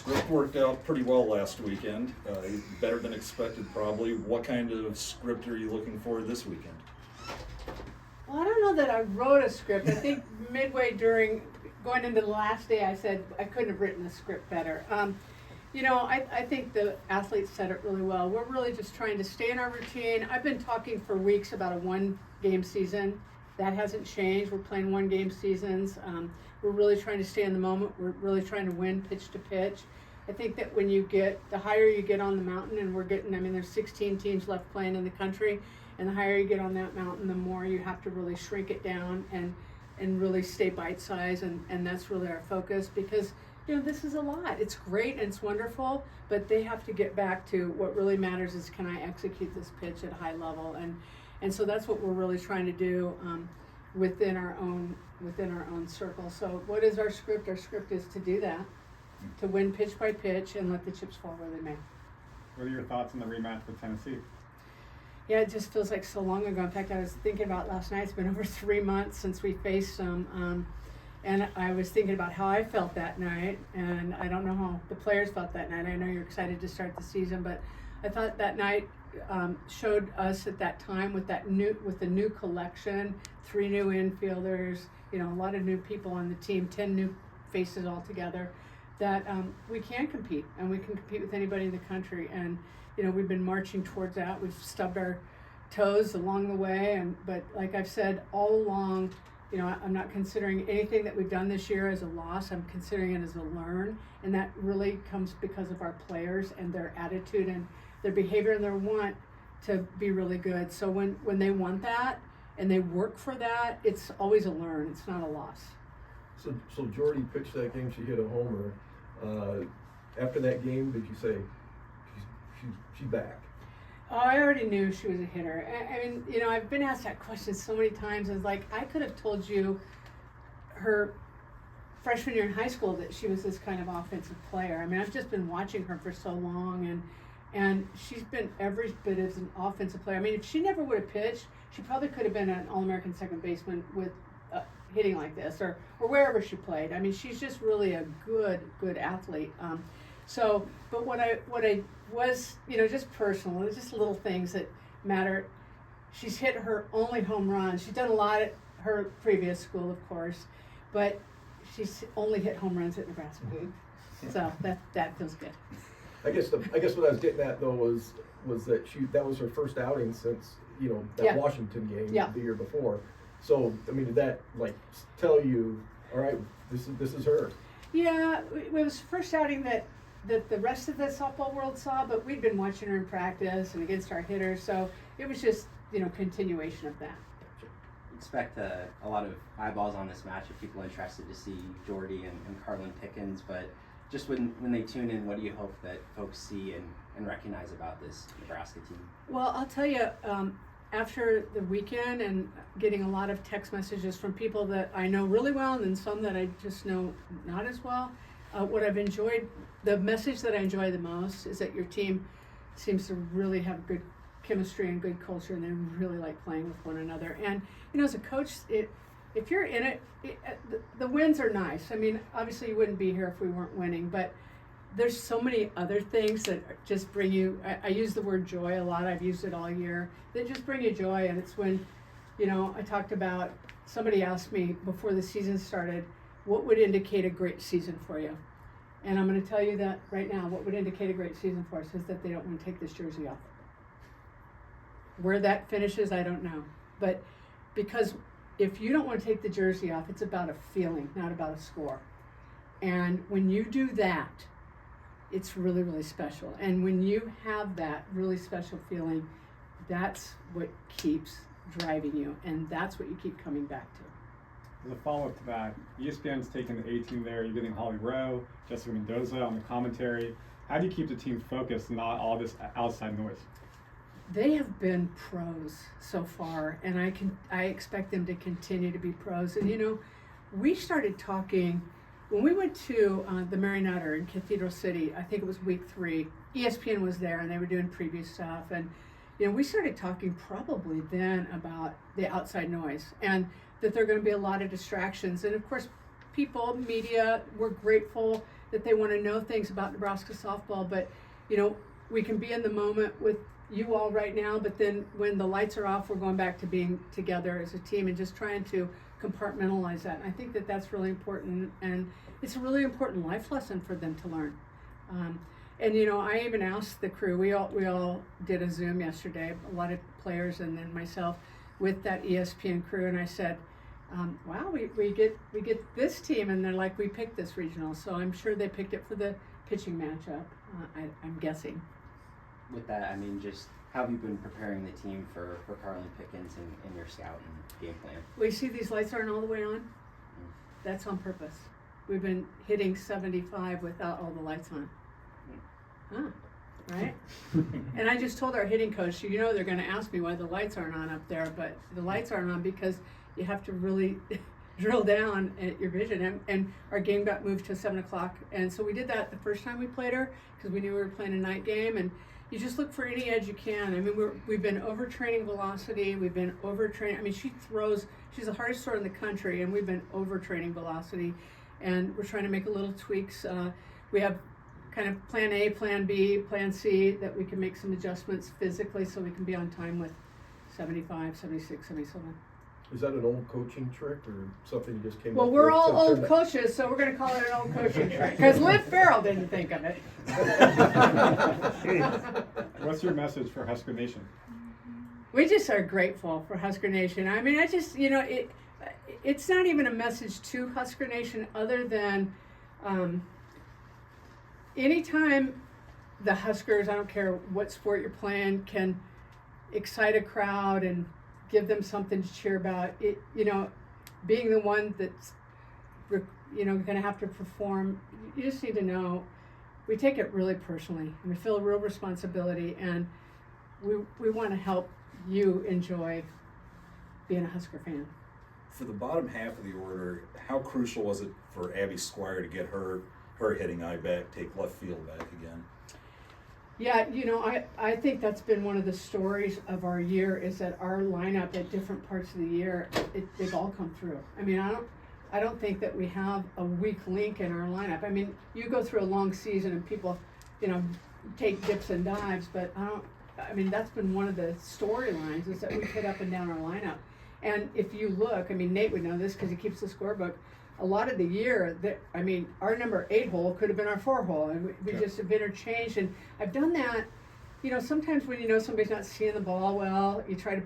script worked out pretty well last weekend, better than expected probably. What kind of script are you looking for this weekend? Well, I don't know that I wrote a script. I think midway during going into the last day, I said I couldn't have written a script better. I think the athletes said it really well. We're really just trying to stay in our routine. I've been talking for weeks about a one-game season. That hasn't changed. We're playing one-game seasons. We're really trying to stay in the moment. We're really trying to win pitch to pitch. I think that when the higher you get on the mountain, and there's 16 teams left playing in the country, and the higher you get on that mountain, the more you have to really shrink it down and really stay bite-sized, and that's really our focus, because this is a lot. It's great and it's wonderful, but they have to get back to what really matters is, can I execute this pitch at a high level? And so that's what we're really trying to do within our own circle. So what is our script? Our script is to do that, to win pitch by pitch and let the chips fall where they may. What are your thoughts on the rematch with Tennessee? Yeah, it just feels like so long ago. In fact, I was thinking about last night. It's been over 3 months since we faced them. And I was thinking about how I felt that night, and I don't know how the players felt that night. I know you're excited to start the season, but I thought that night showed us at that time with the new collection, 3 new infielders, a lot of new people on the team, 10 new faces altogether, that we can compete, and we can compete with anybody in the country. And we've been marching towards that. We've stubbed our toes along the way, but like I've said all along, I'm not considering anything that we've done this year as a loss. I'm considering it as a learn, and that really comes because of our players and their attitude and their behavior and their want to be really good. So when they want that and they work for that, it's always a learn. It's not a loss. So Jordy pitched that game. She hit a homer. After that game, did you say she's back? Oh, I already knew she was a hitter. I've been asked that question so many times. It's like, I could have told you her freshman year in high school that she was this kind of offensive player. I've just been watching her for so long, and she's been every bit as an offensive player. If she never would have pitched, she probably could have been an All-American second baseman with hitting like this, or wherever she played. She's just really a good athlete. But what I was, just personal, just little things that matter. She's hit her only home run. She's done a lot at her previous school, of course, but she's only hit home runs at Nebraska. So that feels good. I guess what I was getting at though was that that was her first outing since that Washington game the year before. So did that tell you, all right, this is her? Yeah, it was the first outing that the rest of the softball world saw, but we'd been watching her in practice and against our hitters, so it was just continuation of that. Expect a lot of eyeballs on this match if people are interested to see Jordy and Carlin Pickens, but just when they tune in, what do you hope that folks see and recognize about this Nebraska team? Well, I'll tell you, after the weekend and getting a lot of text messages from people that I know really well and then some that I just know not as well, what I've enjoyed, the message that I enjoy the most is that your team seems to really have good chemistry and good culture, and they really like playing with one another. And as a coach, if you're in it, the wins are nice. Obviously you wouldn't be here if we weren't winning, but there's so many other things that just bring you, I use the word joy a lot, I've used it all year, that just bring you joy. And it's when, I talked about, somebody asked me before the season started, what would indicate a great season for you? And I'm going to tell you that right now, what would indicate a great season for us is that they don't want to take this jersey off. Where that finishes, I don't know. But because if you don't want to take the jersey off, it's about a feeling, not about a score. And when you do that, it's really, really special. And when you have that really special feeling, that's what keeps driving you, and that's what you keep coming back to. As a follow-up to that, ESPN's taking the A team there. You're getting Holly Rowe, Jessica Mendoza on the commentary. How do you keep the team focused and not all this outside noise? They have been pros so far, and I expect them to continue to be pros. And we started talking when we went to the Marionetta in Cathedral City. I think it was week 3. ESPN was there, and they were doing preview stuff. And we started talking probably then about the outside noise, and that there are going to be a lot of distractions. And of course, people, media, we're grateful that they want to know things about Nebraska softball, but you know, we can be in the moment with you all right now, but then when the lights are off, we're going back to being together as a team and just trying to compartmentalize that. And I think that that's really important, and it's a really important life lesson for them to learn. And you know, I even asked the crew. We all did a Zoom yesterday, a lot of players and then myself with that ESPN crew, and I said, "Wow, we get this team," and they're like, "We picked this regional," so I'm sure they picked it for the pitching matchup. I'm guessing. With that, I mean, just how have you been preparing the team for Carlin Pickens in your scout and game plan? Well, you see these lights aren't all the way on? That's on purpose. We've been hitting 75 without all the lights on. Huh, right? And I just told our hitting coach, you know, they're going to ask me why the lights aren't on up there, but the lights aren't on because you have to really drill down at your vision. And our game got moved to 7 o'clock. And so we did that the first time we played her because we knew we were playing a night game. And you just look for any edge you can. I mean, we've been overtraining velocity. We've been overtraining. I mean, she's the hardest thrower in the country, and we've been overtraining velocity. And we're trying to make a little tweaks. We have kind of plan A, plan B, plan C, that we can make some adjustments physically so we can be on time with 75, 76, 77. Is that an old coaching trick or something you just came Well, up we're with? all old coaches, so we're going to call it an old coaching trick because Liv Farrell didn't think of it. What's your message for Husker Nation? We just are grateful for Husker Nation. I mean, it's not even a message to Husker Nation other than anytime the Huskers, I don't care what sport you're playing, can excite a crowd and give them something to cheer about. It, you know, being the one that's, you know, going to have to perform, you just need to know we take it really personally and we feel a real responsibility, and we want to help you enjoy being a Husker fan. For the bottom half of the order, how crucial was it for Abby Squire to get her hitting eye back, take left field back again? Yeah, you know, I think that's been one of the stories of our year is that our lineup at different parts of the year, they've all come through. I mean, I don't think that we have a weak link in our lineup. I mean, you go through a long season and people, you know, take dips and dives, but I mean, that's been one of the storylines is that we hit up and down our lineup. And if you look, I mean, Nate would know this because he keeps the scorebook. A lot of the year, I mean, our number 8 hole could have been our 4 hole, and we just have interchanged. And I've done that, you know, sometimes when you know somebody's not seeing the ball well, you try to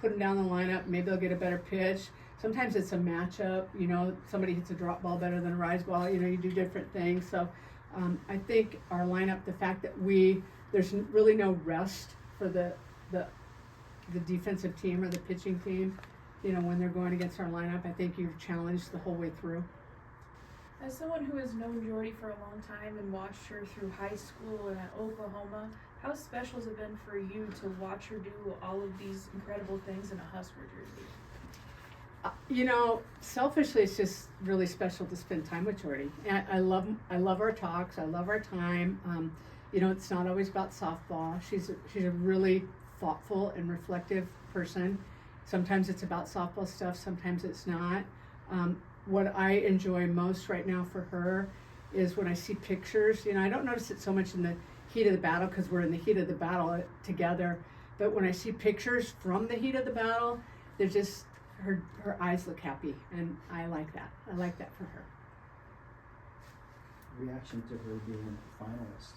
put them down the lineup, maybe they'll get a better pitch. Sometimes it's a matchup, you know, somebody hits a drop ball better than a rise ball, you know, you do different things. So I think our lineup, the fact that there's really no rest for the defensive team or the pitching team, you know, when they're going against our lineup, I think you're challenged the whole way through. As someone who has known Jordy for a long time and watched her through high school and at Oklahoma, how special has it been for you to watch her do all of these incredible things in a Husker jersey? You know, selfishly, it's just really special to spend time with Jordy. And I love our talks. I love our time. You know, it's not always about softball. She's a really thoughtful and reflective person. Sometimes it's about softball stuff, sometimes it's not. What I enjoy most right now for her is when I see pictures. You know, I don't notice it so much in the heat of the battle because we're in the heat of the battle together, but when I see pictures from the heat of the battle, they're just, her eyes look happy, and I like that. I like that for her. Reaction to her being a finalist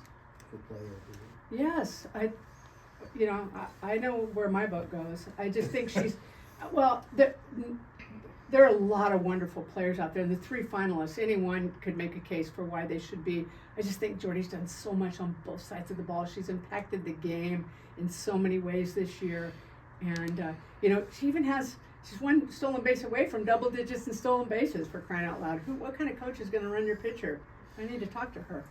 for Player of the Year. Yes, I know where my vote goes. I just think she's, well, there are a lot of wonderful players out there. The 3 finalists, anyone could make a case for why they should be. I just think Jordy's done so much on both sides of the ball. She's impacted the game in so many ways this year. And, you know, she's one stolen base away from double digits in stolen bases, for crying out loud. What kind of coach is going to run your pitcher? I need to talk to her.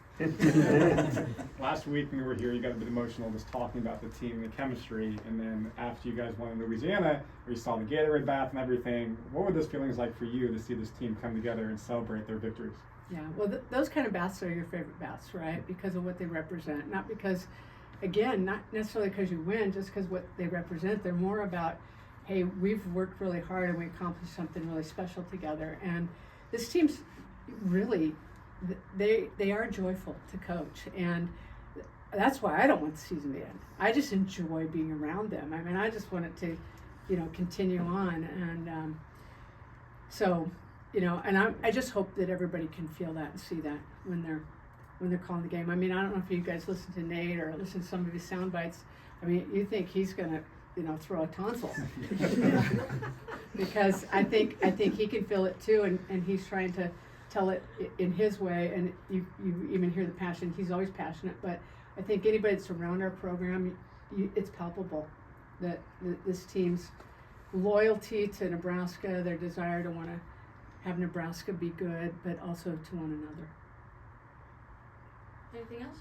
Last week when we were here, you got a bit emotional just talking about the team and the chemistry, and then after you guys won in Louisiana, where you saw the Gatorade bath and everything, what were those feelings like for you to see this team come together and celebrate their victories? Yeah, well, those kind of baths are your favorite baths, right? Because of what they represent. Not because, again, not necessarily because you win, just because what they represent. They're more about, hey, we've worked really hard and we accomplished something really special together. And this team's really they are joyful to coach, and that's why I don't want the season to end. I just enjoy being around them. I mean, I just want it to, continue on, and so, and I just hope that everybody can feel that and see that when they're calling the game. I mean, I don't know if you guys listen to Nate or listen to some of his sound bites. I mean, you think he's gonna, throw a tonsil, because I think he can feel it too, and he's trying to tell it in his way, and you even hear the passion. He's always passionate, but I think anybody that's around our program, it's palpable that this team's loyalty to Nebraska, their desire to want to have Nebraska be good, but also to one another. Anything else?